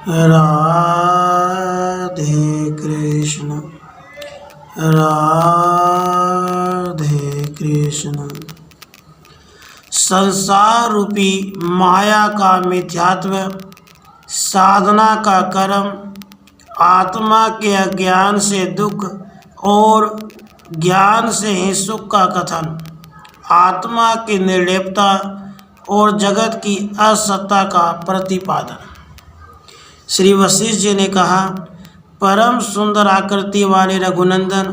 राधे कृष्ण राधे कृष्ण। संसार रूपी माया का मिथ्यात्व, साधना का कर्म, आत्मा के अज्ञान से दुख और ज्ञान से ही सुख का कथन, आत्मा की निर्लेपता और जगत की असत्ता का प्रतिपादन। श्री वशिष्ठ जी ने कहा, परम सुंदर आकृति वाले रघुनंदन,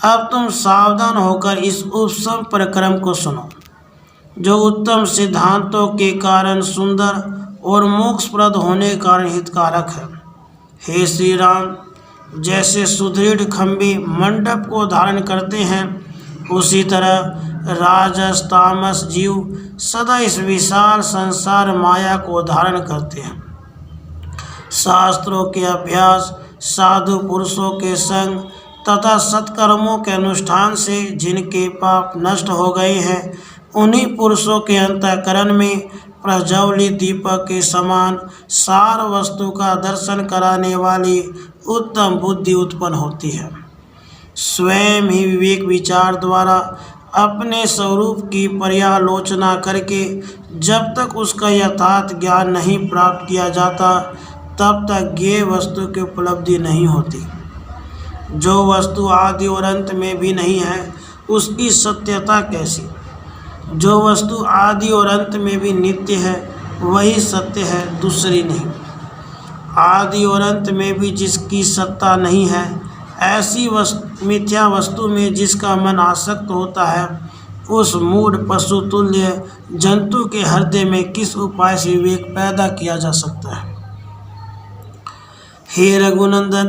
अब तुम सावधान होकर इस उपसम प्रक्रम को सुनो, जो उत्तम सिद्धांतों के कारण सुंदर और मोक्षप्रद होने के कारण हितकारक है। हे श्री राम, जैसे सुदृढ़ खंभे मंडप को धारण करते हैं, उसी तरह राजस तामस जीव सदा इस विशाल संसार माया को धारण करते हैं। शास्त्रों के अभ्यास, साधु पुरुषों के संग तथा सत्कर्मों के अनुष्ठान से जिनके पाप नष्ट हो गए हैं, उन्हीं पुरुषों के अंतःकरण में प्रज्वलित दीपक के समान सार वस्तु का दर्शन कराने वाली उत्तम बुद्धि उत्पन्न होती है। स्वयं ही विवेक विचार द्वारा अपने स्वरूप की पर्यालोचना करके जब तक उसका यथार्थ ज्ञान नहीं प्राप्त किया जाता, तब तक ज्ञेय वस्तु की उपलब्धि नहीं होती। जो वस्तु आदि और अंत में भी नहीं है, उसकी सत्यता कैसी? जो वस्तु आदि और अंत में भी नित्य है, वही सत्य है, दूसरी नहीं। आदि और अंत में भी जिसकी सत्ता नहीं है, ऐसी मिथ्या वस्तु में जिसका मन आसक्त होता है, उस मूढ़ पशु तुल्य जंतु के हृदय में किस उपाय से विवेक पैदा किया जा सकता है? हे रघुनंदन,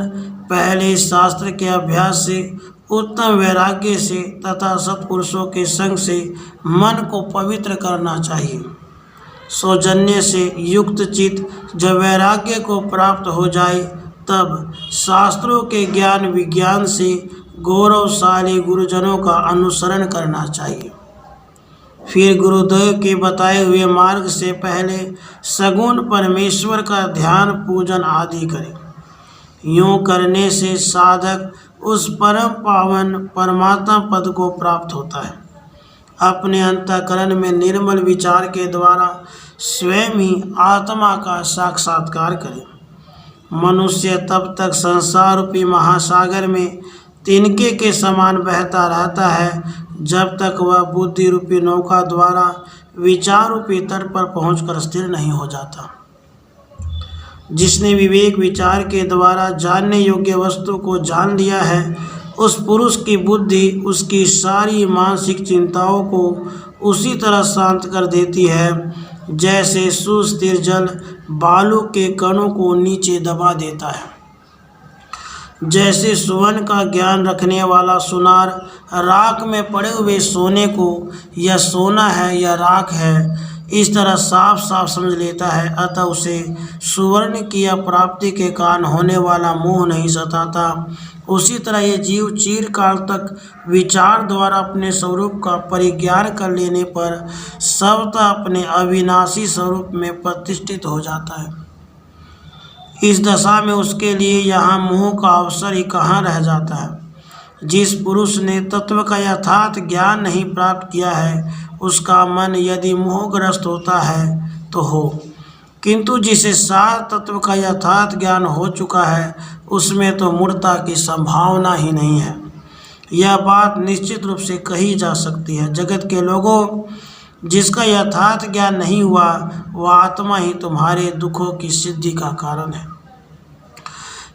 पहले शास्त्र के अभ्यास से, उत्तम वैराग्य से तथा सत्पुरुषों के संग से मन को पवित्र करना चाहिए। सौजन्य से युक्त चित्त जब वैराग्य को प्राप्त हो जाए, तब शास्त्रों के ज्ञान विज्ञान से गौरवशाली गुरुजनों का अनुसरण करना चाहिए। फिर गुरुदेव के बताए हुए मार्ग से पहले सगुण परमेश्वर का ध्यान पूजन आदि करें। यूँ करने से साधक उस परम पावन परमात्मा पद को प्राप्त होता है। अपने अंतःकरण में निर्मल विचार के द्वारा स्वयं ही आत्मा का साक्षात्कार करें। मनुष्य तब तक संसार रूपी महासागर में तिनके के समान बहता रहता है, जब तक वह बुद्धि रूपी नौका द्वारा विचार रूपी तट पर पहुंचकर स्थिर नहीं हो जाता। जिसने विवेक विचार के द्वारा जानने योग्य वस्तु को जान लिया है, उस पुरुष की बुद्धि उसकी सारी मानसिक चिंताओं को उसी तरह शांत कर देती है, जैसे सुस्थिर जल बालू के कणों को नीचे दबा देता है। जैसे सुवर्ण का ज्ञान रखने वाला सुनार राख में पड़े हुए सोने को यह सोना है या राख है, इस तरह साफ साफ समझ लेता है, अतः उसे सुवर्ण की प्राप्ति के कारण होने वाला मोह नहीं सताता। उसी तरह ये जीव चिरकाल तक विचार द्वारा अपने स्वरूप का परिज्ञान कर लेने पर सर्वथा अपने अविनाशी स्वरूप में प्रतिष्ठित हो जाता है। इस दशा में उसके लिए यहाँ मोह का अवसर ही कहाँ रह जाता है। जिस पुरुष ने तत्व का यथार्थ ज्ञान नहीं प्राप्त किया है, उसका मन यदि मोहग्रस्त होता है तो हो, किंतु जिसे सार तत्व का यथार्थ ज्ञान हो चुका है, उसमें तो मूढ़ता की संभावना ही नहीं है। यह बात निश्चित रूप से कही जा सकती है। जगत के लोगों, जिसका यथार्थ ज्ञान नहीं हुआ, वह आत्मा ही तुम्हारे दुखों की सिद्धि का कारण है।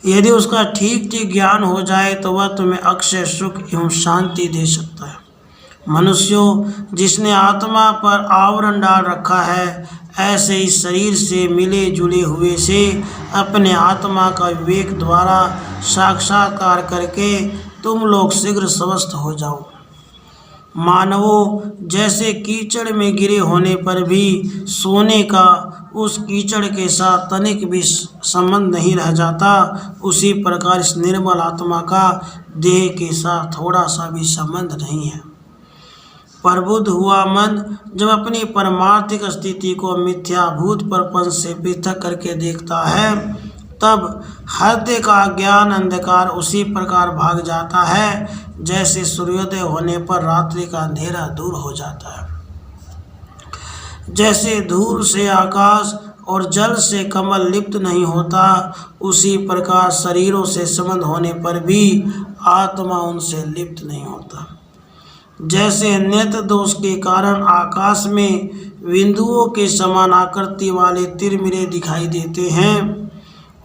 यदि उसका ठीक ठीक ज्ञान हो जाए तो वह तुम्हें अक्षय सुख एवं शांति दे सकता है। मनुष्यों, जिसने आत्मा पर आवरण डाल रखा है, ऐसे इस शरीर से मिले जुले हुए से अपने आत्मा का विवेक द्वारा साक्षात्कार करके तुम लोग शीघ्र स्वस्थ हो जाओ। मानवों, जैसे कीचड़ में गिरे होने पर भी सोने का उस कीचड़ के साथ तनिक भी संबंध नहीं रह जाता, उसी प्रकार इस निर्मल आत्मा का देह के साथ थोड़ा सा भी संबंध नहीं है। प्रबुद्ध हुआ मन जब अपनी परमार्थिक स्थिति को मिथ्याभूत प्रपंच से पृथक करके देखता है, तब हृदय का ज्ञान अंधकार उसी प्रकार भाग जाता है जैसे सूर्योदय होने पर रात्रि का अंधेरा दूर हो जाता है। जैसे धूल से आकाश और जल से कमल लिप्त नहीं होता, उसी प्रकार शरीरों से संबंध होने पर भी आत्मा उनसे लिप्त नहीं होता। जैसे नेत्र दोष के कारण आकाश में बिंदुओं के समान आकृति वाले तिरमिरे दिखाई देते हैं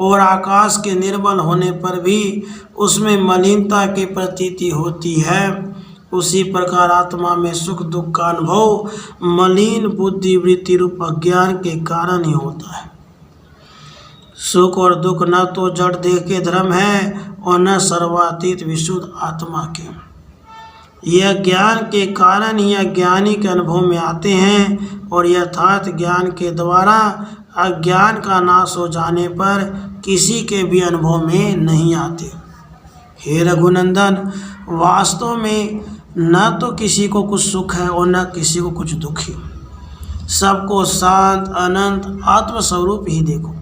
और आकाश के निर्मल होने पर भी उसमें मलिनता की प्रतीति होती है, उसी प्रकार आत्मा में सुख दुख का अनुभव मलिन बुद्धि वृत्ति रूप अज्ञान के कारण ही होता है। सुख और दुख न तो जड़ देह के धर्म है और न सर्वातीत विशुद्ध आत्मा के। यह ज्ञान के कारण ही अज्ञानी के अनुभव में आते हैं और यथार्थ ज्ञान के द्वारा अज्ञान का नाश हो जाने पर किसी के भी अनुभव में नहीं आते। हे रघुनंदन, वास्तव में न तो किसी को कुछ सुख है और न किसी को कुछ दुख है। सबको शांत अनंत आत्मस्वरूप ही देखो।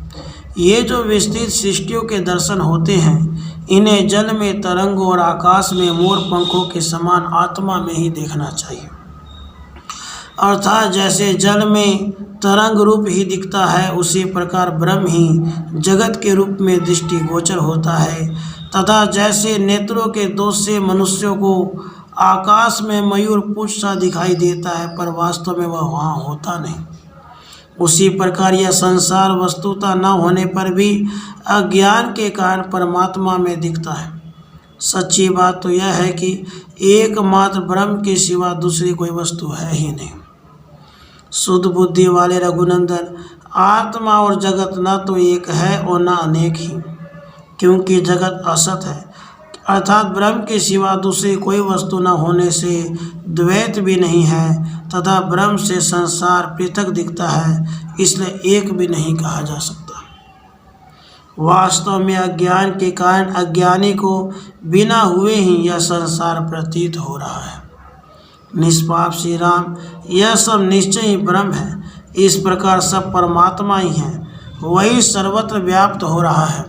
ये जो विस्तृत सृष्टियों के दर्शन होते हैं, इन्हें जल में तरंग और आकाश में मोर पंखों के समान आत्मा में ही देखना चाहिए। अर्थात जैसे जल में तरंग रूप ही दिखता है, उसी प्रकार ब्रह्म ही जगत के रूप में दृष्टि गोचर होता है। तथा जैसे नेत्रों के दोष से मनुष्यों को आकाश में मयूर पुच्छ सा दिखाई देता है, पर वास्तव में वह वहाँ होता नहीं, उसी प्रकार यह संसार वस्तुता न होने पर भी अज्ञान के कारण परमात्मा में दिखता है। सच्ची बात तो यह है कि एकमात्र ब्रह्म के सिवा दूसरी कोई वस्तु है ही नहीं। शुद्ध बुद्धि वाले रघुनंदन, आत्मा और जगत न तो एक है और न अनेक ही, क्योंकि जगत असत है, अर्थात ब्रह्म के सिवा दूसरी कोई वस्तु न होने से द्वैत भी नहीं है, तथा ब्रह्म से संसार पृथक दिखता है, इसलिए एक भी नहीं कहा जा सकता। वास्तव में अज्ञान के कारण अज्ञानी को बिना हुए ही यह संसार प्रतीत हो रहा है। निष्पाप श्री राम, यह सब निश्चय ही ब्रह्म है। इस प्रकार सब परमात्मा ही है, वही सर्वत्र व्याप्त हो रहा है।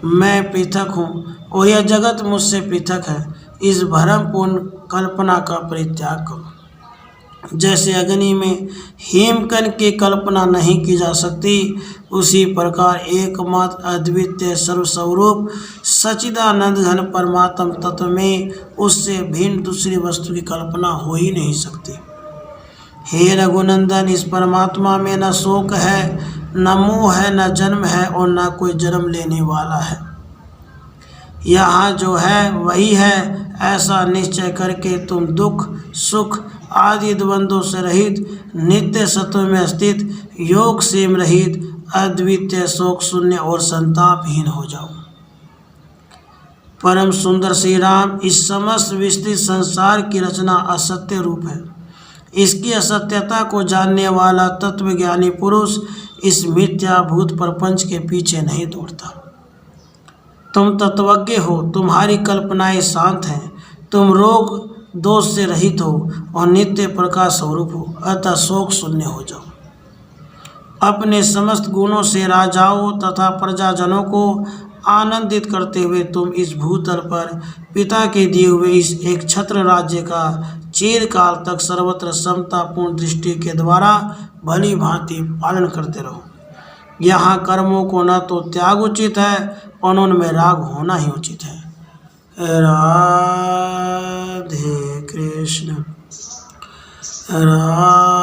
मैं पृथक हूँ और यह जगत मुझसे पृथक है, इस भ्रमपूर्ण कल्पना का परित्याग करो। जैसे अग्नि में हेमकण की कल्पना नहीं की जा सकती, उसी प्रकार एकमात्र अद्वितीय सर्वस्वरूप सच्चिदानंद घन परमात्म तत्व में उससे भिन्न दूसरी वस्तु की कल्पना हो ही नहीं सकती। हे रघुनंदन, इस परमात्मा में न शोक है, न मोह है, न जन्म है और न कोई जन्म लेने वाला है। यहाँ जो है वही है, ऐसा निश्चय करके तुम दुख सुख आदि द्वंद्वों से रहित, नित्य सत्व में स्थित, योग से रहित, अद्वितीय शोक शून्य और संतापहीन हो जाओ। परम सुंदर श्री राम, इस समस्त विस्तृत संसार की रचना असत्य रूप है। इसकी असत्यता को जानने वाला तत्वज्ञानी पुरुष इस मिथ्याभूत प्रपंच के पीछे नहीं दौड़ता। तुम तत्वज्ञ हो, तुम्हारी कल्पनाएं शांत हैं, तुम रोग दोष से रहित हो और नित्य प्रकाश स्वरूप हो, अतः शोक शून्य हो जाओ। अपने समस्त गुणों से राजाओं तथा प्रजाजनों को आनंदित करते हुए तुम इस भूतल पर पिता के दिए हुए इस एक छत्र राज्य का चिरकाल तक सर्वत्र समतापूर्ण दृष्टि के द्वारा भली भांति पालन करते रहो। यहाँ कर्मों को न तो त्याग उचित है और उनमें राग होना ही उचित है। राधे कृष्ण राधे।